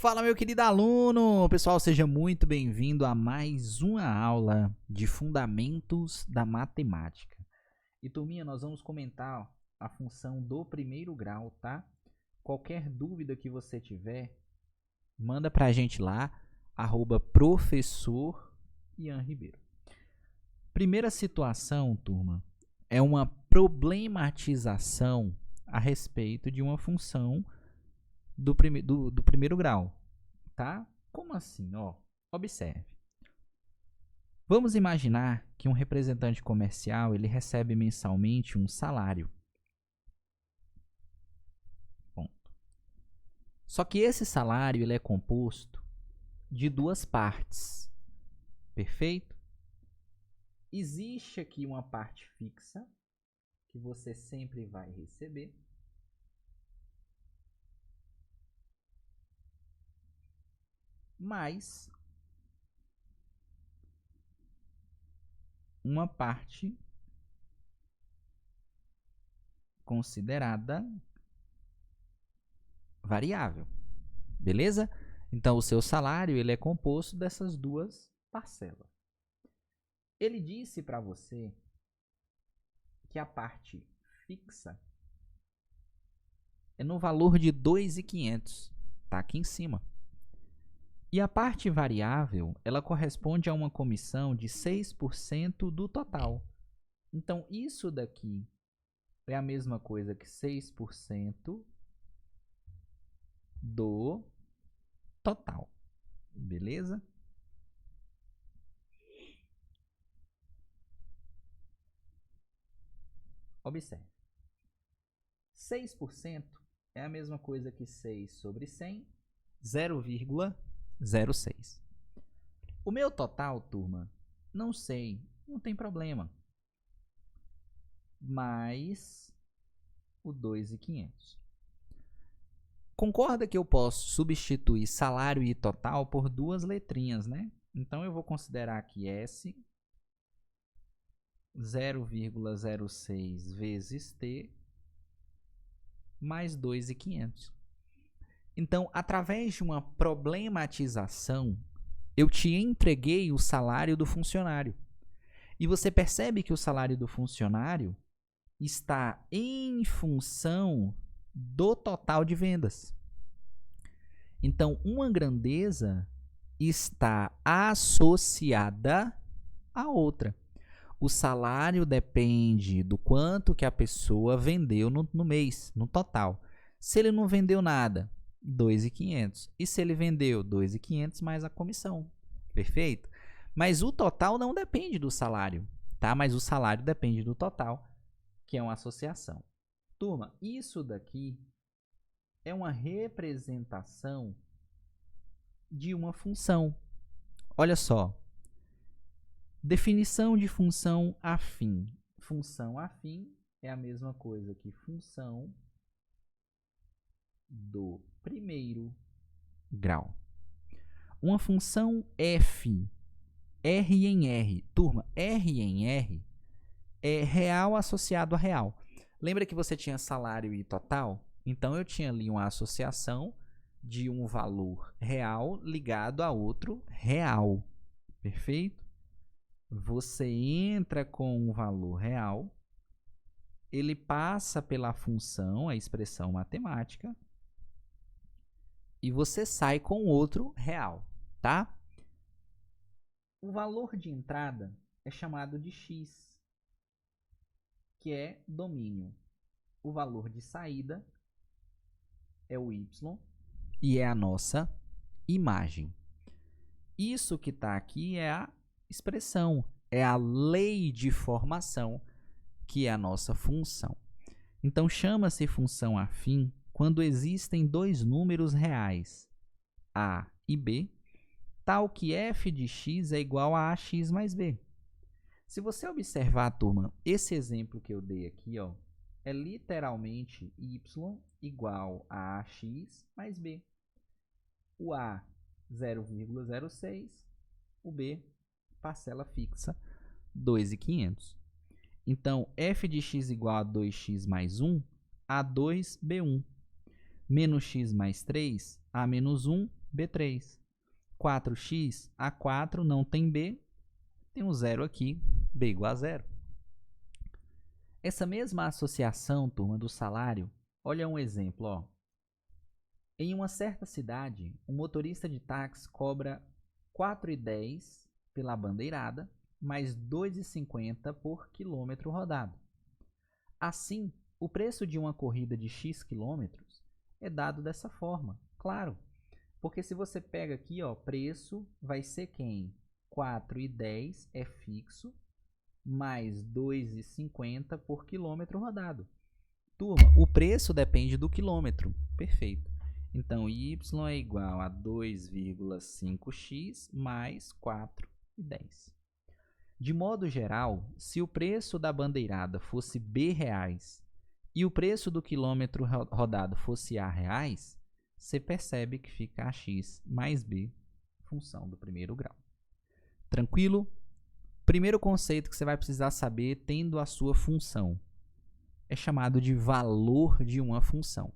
Fala, meu querido aluno! Pessoal, seja muito bem-vindo a mais uma aula de Fundamentos da Matemática. E, turminha, nós vamos comentar a função do primeiro grau, tá? Qualquer dúvida que você tiver, manda pra gente lá, @professor Ian Ribeiro. Primeira situação, turma, é uma problematização a respeito de uma função do primeiro grau, tá? Como assim? Ó, observe. Vamos imaginar que um representante comercial ele recebe mensalmente um salário. Ponto. Só que esse salário ele é composto de duas partes. Perfeito? Existe aqui uma parte fixa que você sempre vai receber. Mais uma parte considerada variável. Beleza? Então, o seu salário ele é composto dessas duas parcelas. Ele disse para você que a parte fixa é no valor de 2.500, tá aqui em cima. E a parte variável, ela corresponde a uma comissão de 6% do total. Então, isso daqui é a mesma coisa que 6% do total. Beleza? Observe. 6% é a mesma coisa que 6 sobre 100, 0,06. O meu total, turma, não sei, não tem problema. Mais o 2.500. Concorda que eu posso substituir salário e total por duas letrinhas, né? Então, eu vou considerar aqui S 0,06 vezes T mais 2.500. Então, através de uma problematização, eu te entreguei o salário do funcionário. E você percebe que o salário do funcionário está em função do total de vendas. Então, uma grandeza está associada à outra. O salário depende do quanto que a pessoa vendeu no mês, no total. Se ele não vendeu nada, 2.500. E se ele vendeu 2.500 mais a comissão. Perfeito? Mas o total não depende do salário, tá? Mas o salário depende do total, que é uma associação. Turma, isso daqui é uma representação de uma função. Olha só. Definição de função afim. Função afim é a mesma coisa que função do primeiro grau. Uma função f, R em R. Turma, R em R é real associado a real. Lembra que você tinha salário e total? Então, eu tinha ali uma associação de um valor real ligado a outro real. Perfeito? Você entra com um valor real, ele passa pela função, a expressão matemática, e você sai com outro real, tá? O valor de entrada é chamado de x, que é domínio. O valor de saída é o y e é a nossa imagem. Isso que está aqui é a expressão, é a lei de formação, que é a nossa função. Então, chama-se função afim quando existem dois números reais, a e b, tal que f de x é igual a ax mais b. Se você observar, turma, esse exemplo que eu dei aqui, ó, é literalmente y igual a ax mais b. O a, 0,06, o b, parcela fixa, 2.500. Então, f de x igual a 2x mais 1, a2b1. Menos x mais 3, a menos 1, B3. 4x, A4 não tem B, tem um zero aqui, B igual a zero. Essa mesma associação, turma, do salário, olha um exemplo, ó. Em uma certa cidade, um motorista de táxi cobra R$ 4,10 pela bandeirada, mais R$ 2,50 por quilômetro rodado. Assim, o preço de uma corrida de X quilômetros é dado dessa forma, claro. Porque se você pega aqui, ó, preço vai ser quem? R$ 4,10 é fixo, mais R$ 2,50 por quilômetro rodado. Turma, o preço depende do quilômetro. Perfeito. Então, y é igual a 2,5x mais 4,10. De modo geral, se o preço da bandeirada fosse B reais e o preço do quilômetro rodado fosse A reais, você percebe que fica AX mais B, função do primeiro grau. Tranquilo? Primeiro conceito que você vai precisar saber tendo a sua função é chamado de valor de uma função.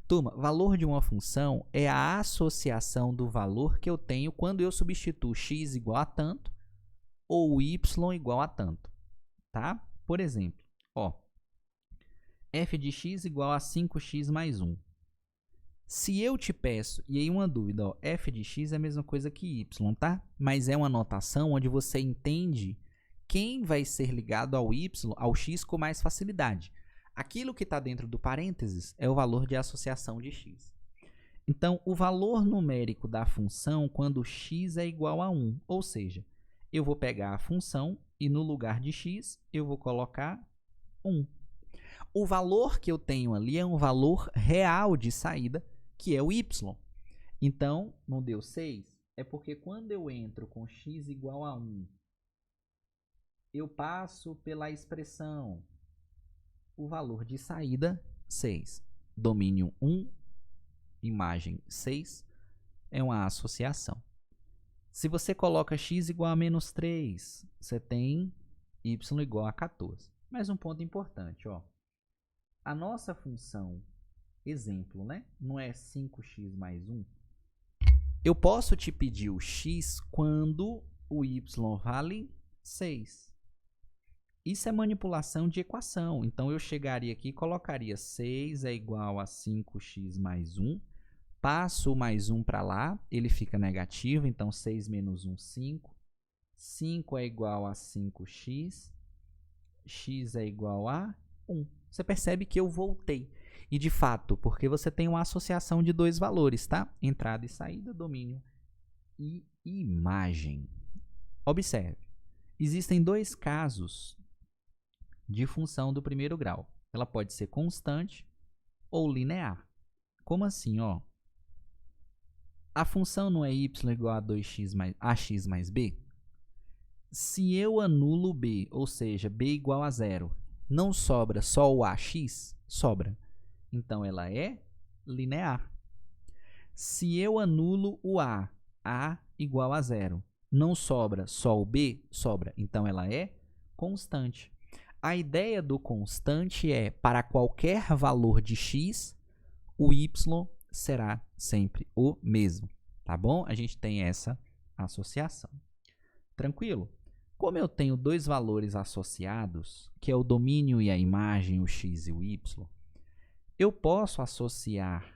Turma, valor de uma função é a associação do valor que eu tenho quando eu substituo x igual a tanto ou y igual a tanto. Tá? Por exemplo, ó, f de x igual a 5x mais 1. Se eu te peço, e aí uma dúvida, ó, f de x é a mesma coisa que y, tá? Mas é uma notação onde você entende quem vai ser ligado ao y, ao x com mais facilidade. Aquilo que está dentro do parênteses é o valor de associação de x. Então, o valor numérico da função quando x é igual a 1, ou seja, eu vou pegar a função e no lugar de x eu vou colocar 1. O valor que eu tenho ali é um valor real de saída, que é o y. Então, não deu 6? É porque quando eu entro com x igual a 1, eu passo pela expressão o valor de saída 6. Domínio 1, imagem 6, é uma associação. Se você coloca x igual a menos 3, você tem y igual a 14. Mas um ponto importante, ó. A nossa função, exemplo, né? Não é 5x mais 1. Eu posso te pedir o x quando o y vale 6. Isso é manipulação de equação. Então, eu chegaria aqui e colocaria 6 é igual a 5x mais 1. Passo o mais 1 para lá, ele fica negativo. Então, 6 menos 1, 5. 5 é igual a 5x. X é igual a 1. Você percebe que eu voltei. E, de fato, porque você tem uma associação de dois valores, tá? Entrada e saída, domínio e imagem. Observe. Existem dois casos de função do primeiro grau. Ela pode ser constante ou linear. Como assim, ó? A função não é y igual a 2x mais ax mais b? Se eu anulo b, ou seja, b igual a 0, não sobra só o ax? Sobra. Então, ela é linear. Se eu anulo o a igual a 0, não sobra só o b? Sobra. Então, ela é constante. A ideia do constante é, para qualquer valor de x, o y será sempre o mesmo, tá bom? A gente tem essa associação. Tranquilo? Como eu tenho dois valores associados, que é o domínio e a imagem, o x e o y, eu posso associar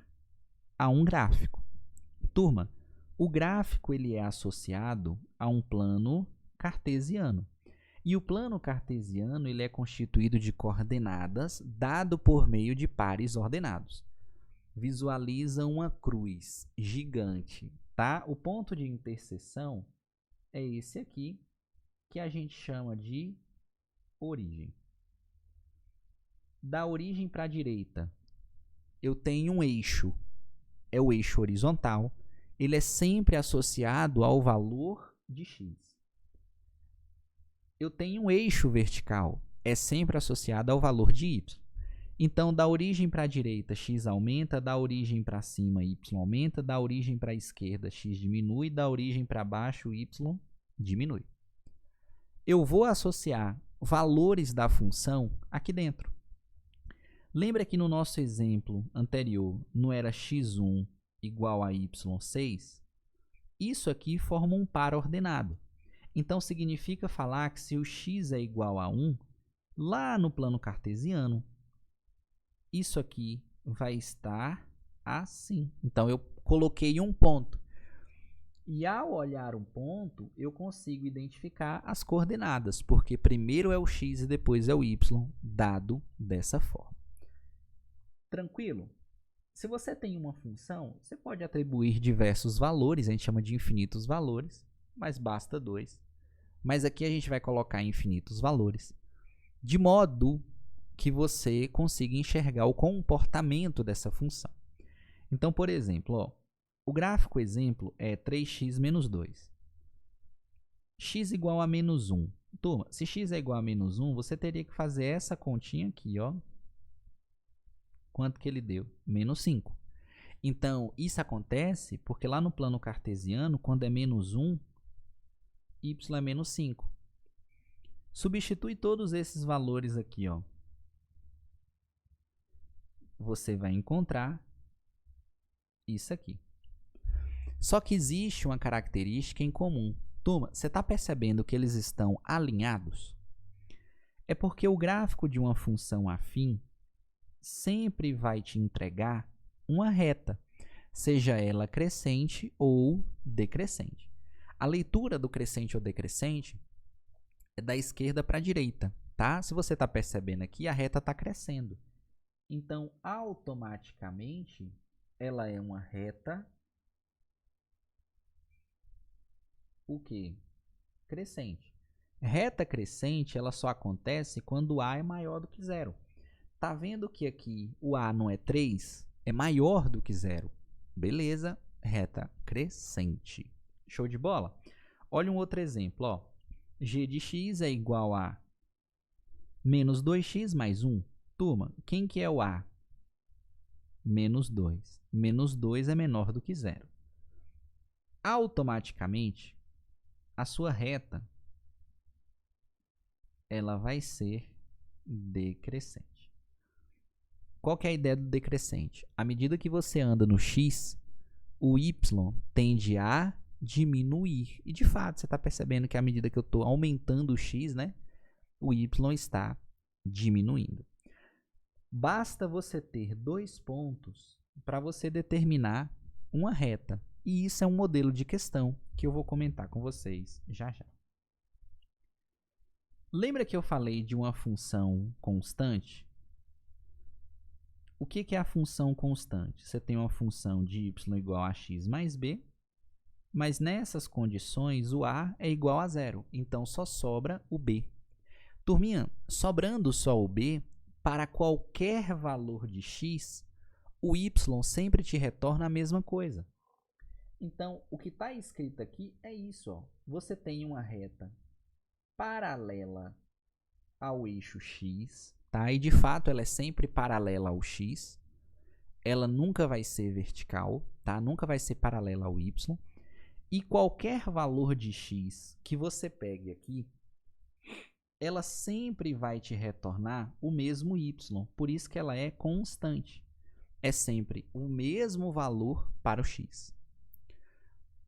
a um gráfico. Turma, o gráfico ele é associado a um plano cartesiano. E o plano cartesiano ele é constituído de coordenadas dado por meio de pares ordenados. Visualiza uma cruz gigante, tá? O ponto de interseção é esse aqui, que a gente chama de origem. Da origem para a direita, eu tenho um eixo, é o eixo horizontal, ele é sempre associado ao valor de x. Eu tenho um eixo vertical, é sempre associado ao valor de y. Então, da origem para a direita, x aumenta, da origem para cima, y aumenta, da origem para a esquerda, x diminui, da origem para baixo, y diminui. Eu vou associar valores da função aqui dentro. Lembra que no nosso exemplo anterior não era x1 igual a y6? isso aqui forma um par ordenado. Então, significa falar que se o x é igual a 1, lá no plano cartesiano, isso aqui vai estar assim. Então, eu coloquei um ponto. E ao olhar um ponto, eu consigo identificar as coordenadas, porque primeiro é o x e depois é o y, dado dessa forma. Tranquilo? Se você tem uma função, você pode atribuir diversos valores, a gente chama de infinitos valores, mas basta 2. Mas aqui a gente vai colocar infinitos valores, de modo que você consiga enxergar o comportamento dessa função. Então, por exemplo, ó, o gráfico exemplo é 3x menos 2. X igual a menos 1. Turma, se x é igual a menos 1, você teria que fazer essa continha aqui, ó. Quanto que ele deu? Menos 5. Então, isso acontece porque lá no plano cartesiano, quando é menos 1, y é menos 5. Substitui todos esses valores aqui, ó. Você vai encontrar isso aqui. Só que existe uma característica em comum. Turma, você está percebendo que eles estão alinhados? É porque o gráfico de uma função afim sempre vai te entregar uma reta, seja ela crescente ou decrescente. A leitura do crescente ou decrescente é da esquerda para a direita, tá? Se você está percebendo aqui, a reta está crescendo. Então, automaticamente, ela é uma reta o quê? Crescente. Reta crescente, ela só acontece quando A é maior do que zero. Tá vendo que aqui o A não é 3? É maior do que zero. Beleza, reta crescente. Show de bola? Olha um outro exemplo, ó. G de x é igual a menos 2x mais 1. Turma, quem que é o A? Menos 2. Menos 2 é menor do que zero. Automaticamente, a sua reta ela vai ser decrescente. Qual que é a ideia do decrescente? À medida que você anda no x, o y tende a diminuir. E, de fato, você está percebendo que à medida que eu estou aumentando o x, né, o y está diminuindo. Basta você ter 2 pontos para você determinar uma reta. E isso é um modelo de questão que eu vou comentar com vocês já já. Lembra que eu falei de uma função constante? O que é a função constante? Você tem uma função de y igual a x mais b, mas nessas condições o a é igual a zero, então só sobra o b. Turminha, sobrando só o b, para qualquer valor de x, o y sempre te retorna a mesma coisa. Então, o que está escrito aqui é isso, ó. Você tem uma reta paralela ao eixo x, tá? E de fato ela é sempre paralela ao x. Ela nunca vai ser vertical, tá? Nunca vai ser paralela ao y. E qualquer valor de x que você pegue aqui, ela sempre vai te retornar o mesmo y. Por isso que ela é constante. É sempre o mesmo valor para o x.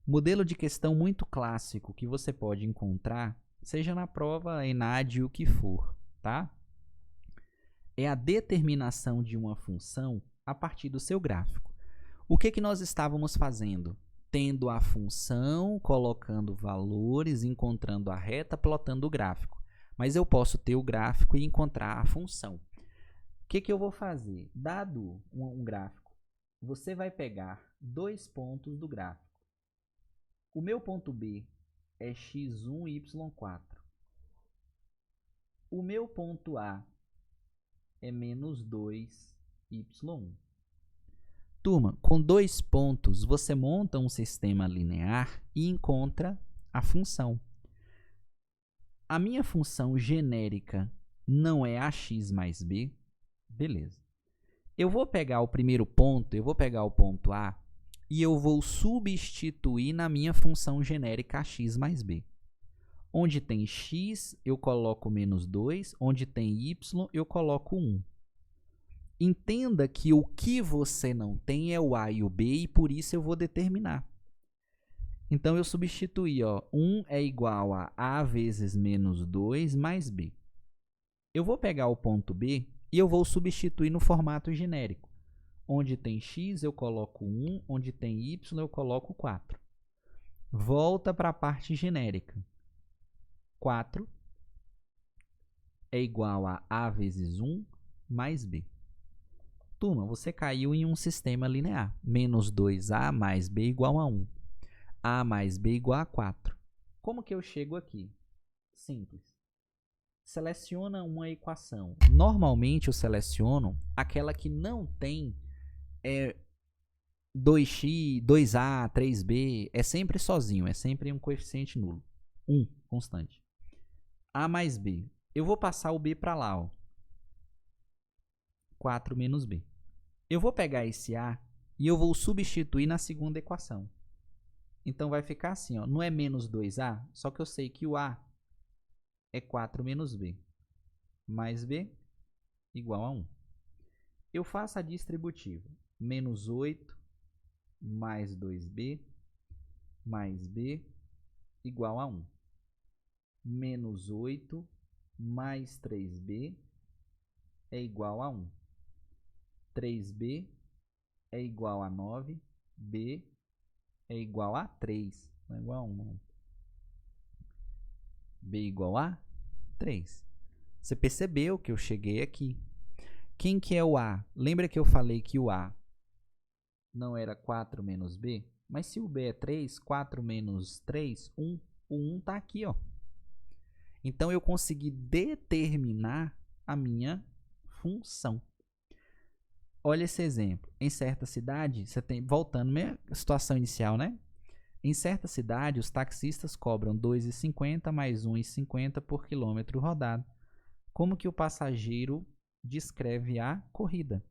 Modelo de questão muito clássico que você pode encontrar, seja na prova, ENAD, o que for, tá? É a determinação de uma função a partir do seu gráfico. O que nós estávamos fazendo? Tendo a função, colocando valores, encontrando a reta, plotando o gráfico. Mas eu posso ter o gráfico e encontrar a função. O que eu vou fazer? Dado um gráfico, você vai pegar 2 pontos do gráfico. O meu ponto B é x1, y4. O meu ponto A é menos 2, y1. Turma, com 2 pontos, você monta um sistema linear e encontra a função. A minha função genérica não é ax mais b? Beleza. Eu vou pegar o primeiro ponto, eu vou pegar o ponto A, e eu vou substituir na minha função genérica ax mais b. Onde tem x, eu coloco menos 2. Onde tem y, eu coloco 1. Entenda que o que você não tem é o a e o b, e por isso eu vou determinar. Então, eu substituí, ó, 1 é igual a vezes menos 2 mais b. Eu vou pegar o ponto B e eu vou substituir no formato genérico. Onde tem x, eu coloco 1, onde tem y, eu coloco 4. Volta para a parte genérica. 4 é igual a vezes 1 mais b. Turma, você caiu em um sistema linear. Menos 2a mais b igual a 1. A mais b igual a 4. Como que eu chego aqui? Simples. Seleciona uma equação. Normalmente eu seleciono aquela que não tem 2x, 2a, 3b. É sempre sozinho, é sempre um coeficiente nulo. 1, constante. A mais b. Eu vou passar o b para lá, ó. 4 menos b. Eu vou pegar esse a e eu vou substituir na segunda equação. Então, vai ficar assim, ó. Não é menos 2a, só que eu sei que o a é 4 menos b. Mais b igual a 1. Eu faço a distributiva. Menos 8 mais 2b mais b igual a 1. Menos 8 mais 3b é igual a 1. 3b é igual a 9, b é igual a 3, não é igual a 1, não. B igual a 3. Você percebeu que eu cheguei aqui. Quem que é o A? Lembra que eu falei que o A não era 4 menos B? Mas se o B é 3, 4 menos 3, 1. O 1 está aqui, ó. Então, eu consegui determinar a minha função. Olha esse exemplo. Em certa cidade, você tem, voltando à minha situação inicial, né? Em certa cidade, os taxistas cobram R$ 2,50 mais R$ 1,50 por quilômetro rodado. Como que o passageiro descreve a corrida?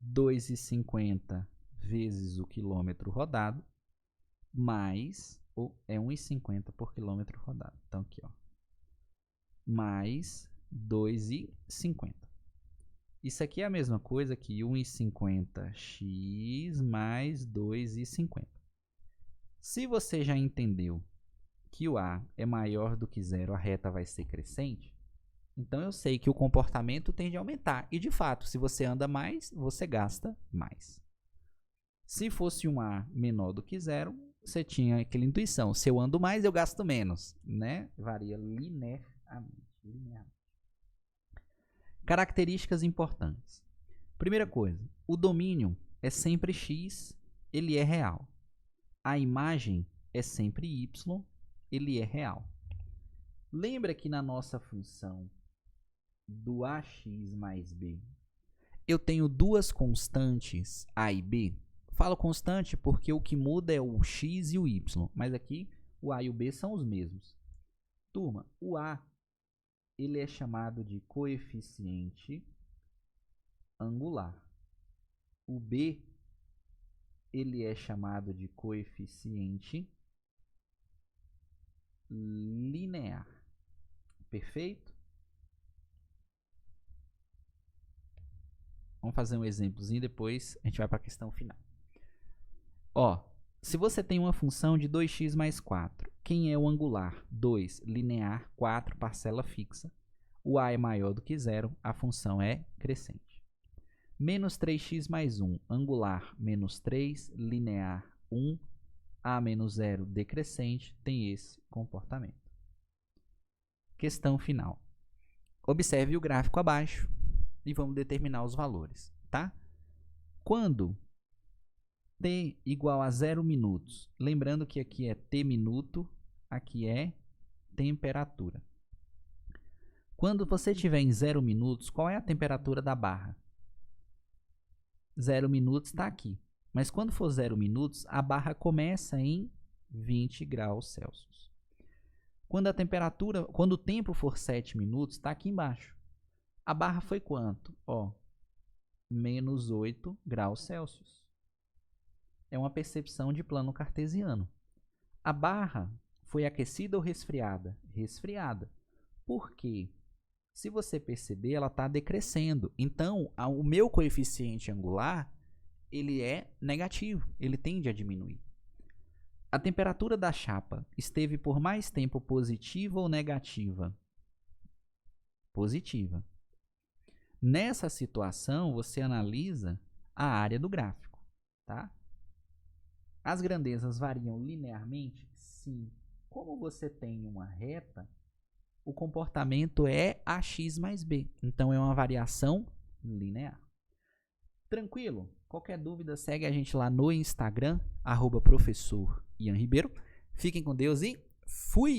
2,50 vezes o quilômetro rodado, mais, é 1,50 por quilômetro rodado. Então, aqui, ó, mais 2,50. Isso aqui é a mesma coisa que 1,50x mais 2,50. Se você já entendeu que o A é maior do que zero, a reta vai ser crescente, então eu sei que o comportamento tende a aumentar. E, de fato, se você anda mais, você gasta mais. Se fosse um A menor do que zero, você tinha aquela intuição. Se eu ando mais, eu gasto menos, né? Varia linearmente. Características importantes. Primeira coisa, o domínio é sempre x, ele é real. A imagem é sempre y, ele é real. Lembra que na nossa função do ax mais b, eu tenho duas constantes a e b? Falo constante porque o que muda é o x e o y, mas aqui o a e o b são os mesmos. Turma, o a ele é chamado de coeficiente angular. O b ele é chamado de coeficiente linear. Perfeito? Vamos fazer um exemplozinho, depois a gente vai para a questão final. Ó, se você tem uma função de 2x mais 4, quem é o angular? 2, linear, 4, parcela fixa. O a é maior do que zero, a função é crescente. Menos 3x mais 1, angular, menos 3, linear, 1, a menos 0, decrescente, tem esse comportamento. Questão final. Observe o gráfico abaixo e vamos determinar os valores, tá? Quando t igual a 0 minutos, lembrando que aqui é t minuto, aqui é temperatura. Quando você estiver em 0 minutos, qual é a temperatura da barra? 0 minutos está aqui. Mas quando for 0 minutos, a barra começa em 20 graus Celsius. Quando o tempo for 7 minutos, está aqui embaixo. A barra foi quanto? Ó, menos 8 graus Celsius. É uma percepção de plano cartesiano. A barra foi aquecida ou resfriada? Resfriada. Por quê? Se você perceber, ela está decrescendo. Então, o meu coeficiente angular, ele é negativo. Ele tende a diminuir. A temperatura da chapa esteve por mais tempo positiva ou negativa? Positiva. Nessa situação, você analisa a área do gráfico, tá? As grandezas variam linearmente? Sim. Como você tem uma reta, o comportamento é ax mais b. Então, é uma variação linear. Tranquilo? Qualquer dúvida, segue a gente lá no Instagram, @professor Ian Ribeiro. Fiquem com Deus e fui!